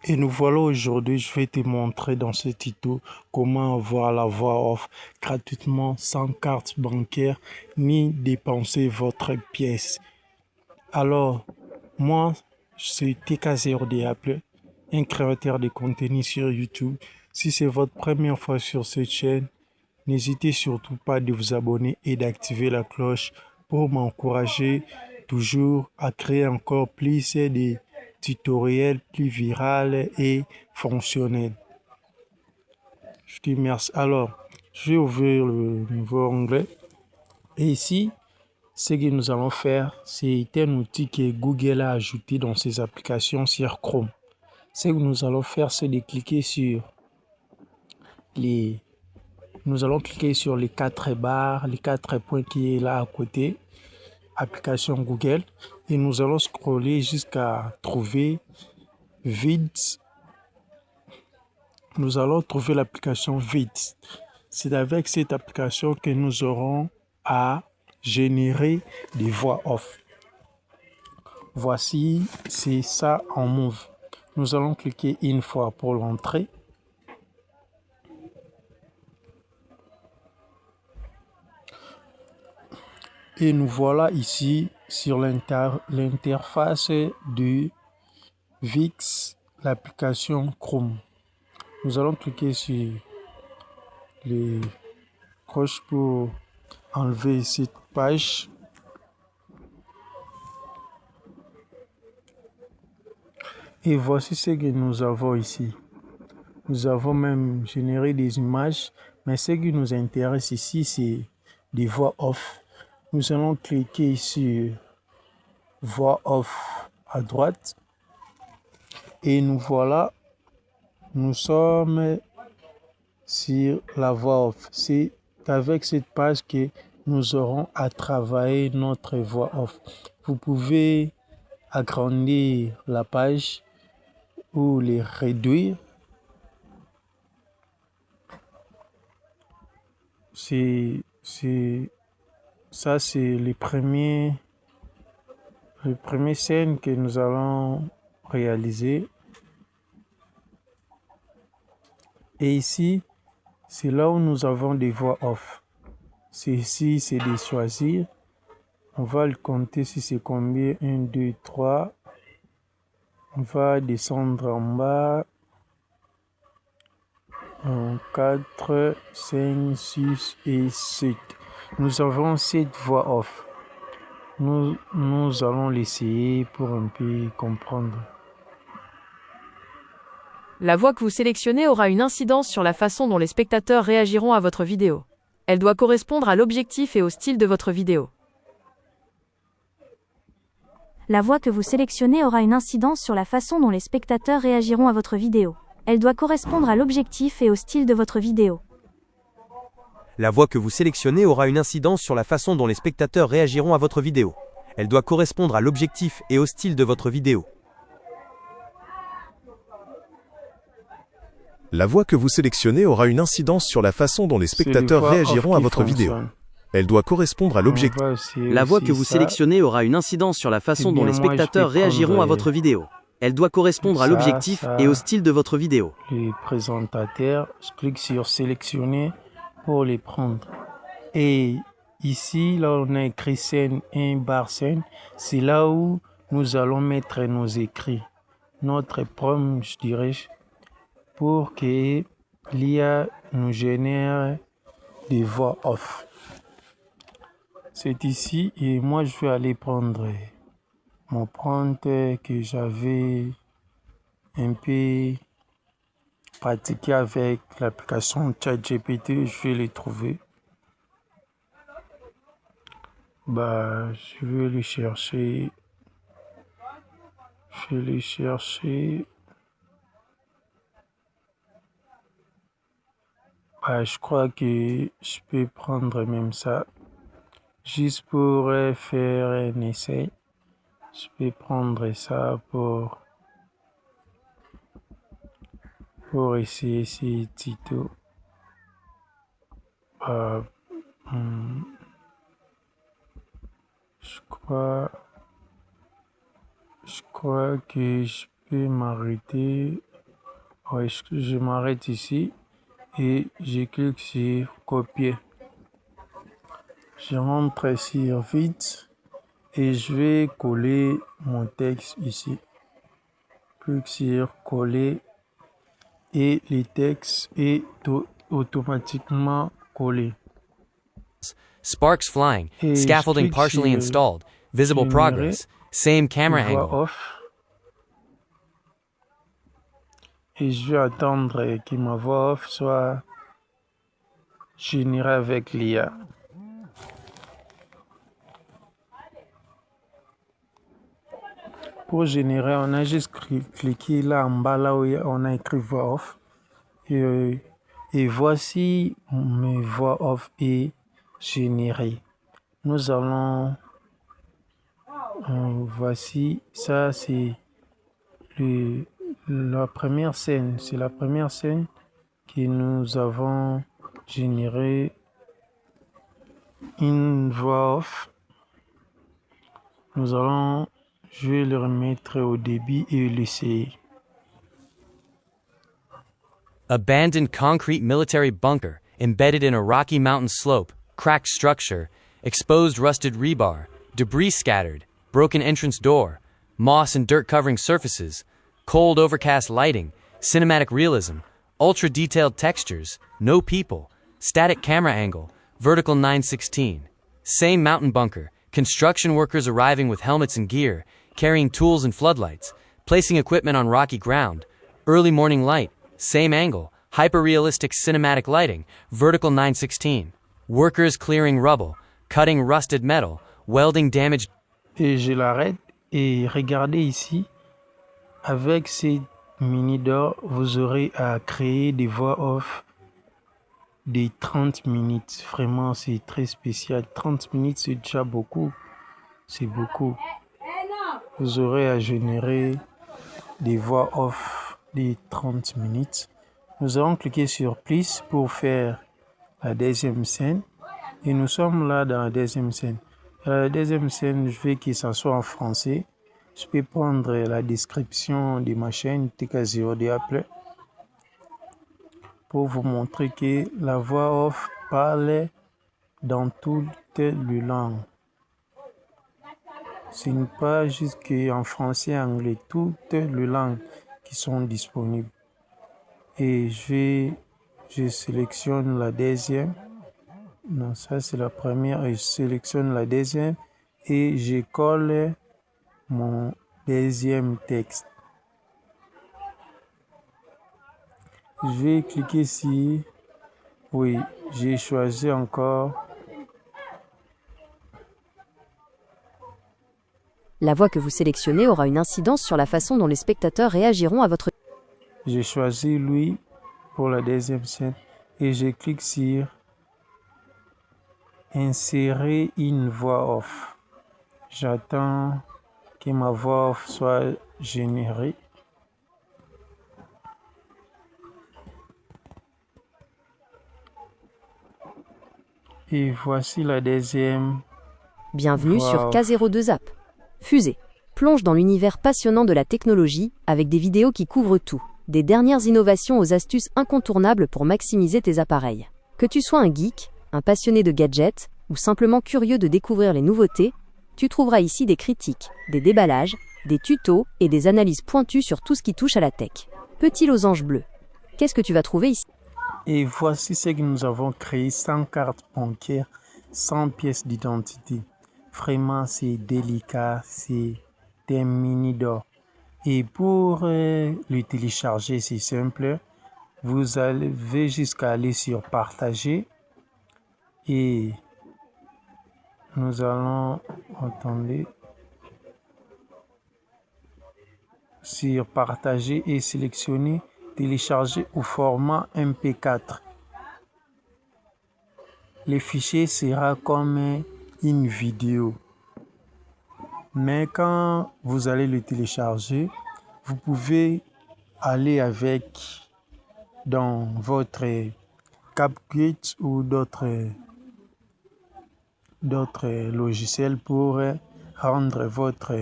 Et nous voilà aujourd'hui, je vais te montrer dans ce tuto comment avoir la voix off gratuitement sans carte bancaire ni dépenser votre pièce. Alors, moi, c'est TK0D, un créateur de contenu sur YouTube. Si c'est votre première fois sur cette chaîne, n'hésitez surtout pas de vous abonner et d'activer la cloche pour m'encourager toujours à créer encore plus de tutoriels plus viraux et fonctionnels. Je te remercie. Alors, je vais ouvrir le nouveau onglet. Et ici, ce que nous allons faire, c'est un outil que Google a ajouté dans ses applications sur Chrome. Ce que nous allons faire, c'est de cliquer sur les... Nous allons cliquer sur les 4 barres, les 4 points qui est là à côté, application Google, et nous allons scroller jusqu'à trouver Vids. Nous allons trouver l'application Vids. C'est avec cette application que nous aurons à générer des voix off. Voici, c'est ça en move. Nous allons cliquer une fois pour l'entrée. Et nous voilà ici sur l'interface de VIX, l'application Chrome. Nous allons cliquer sur les croches pour enlever cette page. Et voici ce que nous avons ici. Nous avons même généré des images, mais ce qui nous intéresse ici, c'est des voix off. Nous allons cliquer sur voix off à droite. Et nous voilà, nous sommes sur la voix off. C'est avec cette page que nous aurons à travailler notre voix off. Vous pouvez agrandir la page ou les réduire. Ça, c'est les premières scènes que nous allons réaliser. Et ici, c'est là où nous avons des voix off. Ici, c'est de choisir. On va le compter si c'est combien. 1, 2, 3. On va descendre en bas. 4, 5, 6 et 7. Nous avons 7 voix off. Nous allons l'essayer pour un peu comprendre. La voix que vous sélectionnez aura une incidence sur la façon dont les spectateurs réagiront à votre vidéo. Elle doit correspondre à l'objectif et au style de votre vidéo. La voix que vous sélectionnez aura une incidence sur la façon dont les spectateurs réagiront à votre vidéo. Elle doit correspondre à l'objectif et au style de votre vidéo. La voix que vous sélectionnez aura une incidence sur la façon dont les spectateurs réagiront à votre vidéo. Elle doit correspondre à l'objectif et au style de votre vidéo. La voix que vous sélectionnez aura une incidence sur la façon dont les spectateurs réagiront à votre vidéo. Elle doit correspondre à l'objectif. La voix que vous sélectionnez aura une incidence sur la façon dont les spectateurs réagiront à votre vidéo. Elle doit correspondre à l'objectif et au style de votre vidéo. Les présentateurs, je clique sur sélectionner pour les prendre. Et ici, là, on a écrit scène 1 barre scène. C'est là où nous allons mettre nos écrits. Notre prompt, je dirais, pour que l'IA nous génère des voix off. C'est ici et moi je vais aller prendre mon prompt que j'avais un peu pratiqué avec l'application ChatGPT. Je vais les trouver. Je vais les chercher. Je crois que je peux prendre même ça. Juste pour faire un essai. Je peux prendre ça pour essayer ces tutos. Je crois que je peux m'arrêter Ouais, je m'arrête ici et je clique sur copier. Je rentre sur vite et je vais coller mon texte ici. Clique sur coller et le texte est automatiquement collé. Sparks flying, Et scaffolding je clique partially sur installed, visible générer progress, same camera voix angle. off. Et je vais attendre que ma voix off soit générée avec l'IA. Pour générer, on a juste cliqué là en bas, là où on a écrit voix off. Et voici mes voix off et générées. Nous allons... voici, ça c'est la première scène. C'est la première scène que nous avons généré une voix off. Je vais le remettre au début et l'essayer. Abandoned concrete military bunker, embedded in a rocky mountain slope, cracked structure, exposed rusted rebar, debris scattered, broken entrance door, moss and dirt covering surfaces, cold overcast lighting, cinematic realism, ultra-detailed textures, no people, static camera angle, vertical 916. Same mountain bunker, construction workers arriving with helmets and gear, carrying tools and floodlights, placing equipment on rocky ground, early morning light, same angle, hyper-realistic cinematic lighting, vertical 916. Workers clearing rubble, cutting rusted metal, welding damaged. Et je l'arrête et regardez ici, avec ces mini d'or, vous aurez à créer des voix off de 30 minutes. Vraiment, c'est très spécial. 30 minutes, c'est déjà beaucoup. C'est beaucoup. Vous aurez à générer des voix off de 30 minutes. Nous allons cliquer sur plus pour faire la deuxième scène. Et nous sommes là dans la deuxième scène. La deuxième scène, je veux que ça soit en français. Je peux prendre la description de ma chaîne TK0D Apple pour vous montrer que la voix off parle dans toutes les langues. Ce n'est pas juste qu'en français et anglais, toutes les langues qui sont disponibles. Et je sélectionne la deuxième. Non, ça c'est la première. Et je sélectionne la deuxième et je colle mon deuxième texte. Je vais cliquer ici. Oui, j'ai choisi encore. La voix que vous sélectionnez aura une incidence sur la façon dont les spectateurs réagiront à votre... J'ai choisi lui pour la deuxième scène et je clique sur insérer une voix off. J'attends que ma voix off soit générée. Et voici la deuxième. Bienvenue sur K02 App. Fusée plonge dans l'univers passionnant de la technologie avec des vidéos qui couvrent tout, des dernières innovations aux astuces incontournables pour maximiser tes appareils. Que tu sois un geek, un passionné de gadgets ou simplement curieux de découvrir les nouveautés, tu trouveras ici des critiques, des déballages, des tutos et des analyses pointues sur tout ce qui touche à la tech. Petit losange bleu. Qu'est-ce que tu vas trouver ici? Et voici ce que nous avons créé sans carte bancaire, sans pièce d'identité. Vraiment, c'est délicat, c'est un mini d'or. Et pour le télécharger, c'est simple. Vous allez jusqu'à aller sur partager. Et nous allons, attendez, sur partager et sélectionner télécharger au format MP4. Le fichier sera comme une vidéo. Mais quand vous allez le télécharger, vous pouvez aller avec dans votre CapCut ou d'autres logiciels pour rendre votre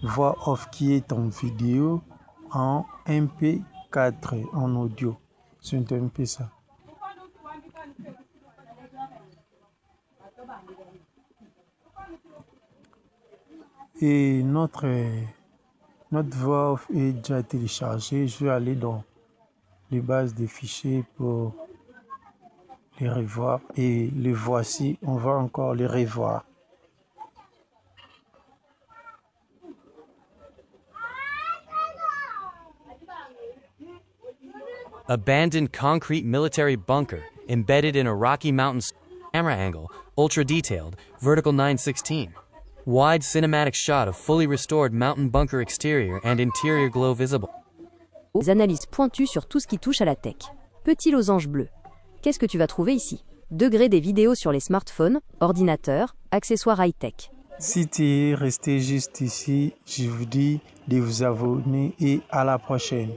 voix off qui est en vidéo en MP4. 4 en audio. C'est un peu ça. Et notre voix off est déjà téléchargée. Je vais aller dans les bases des fichiers pour les revoir. Et les voici, on va encore les revoir. Abandoned concrete military bunker, embedded in a Rocky Mountain camera angle, ultra detailed, vertical 916. Wide cinematic shot of fully restored mountain bunker exterior and interior glow visible. Des analyses pointues sur tout ce qui touche à la tech. Petit losange bleu. Qu'est-ce que tu vas trouver ici? Degré des vidéos sur les smartphones, ordinateurs, accessoires high-tech. Si tu es resté juste ici, je vous dis de vous abonner et à la prochaine.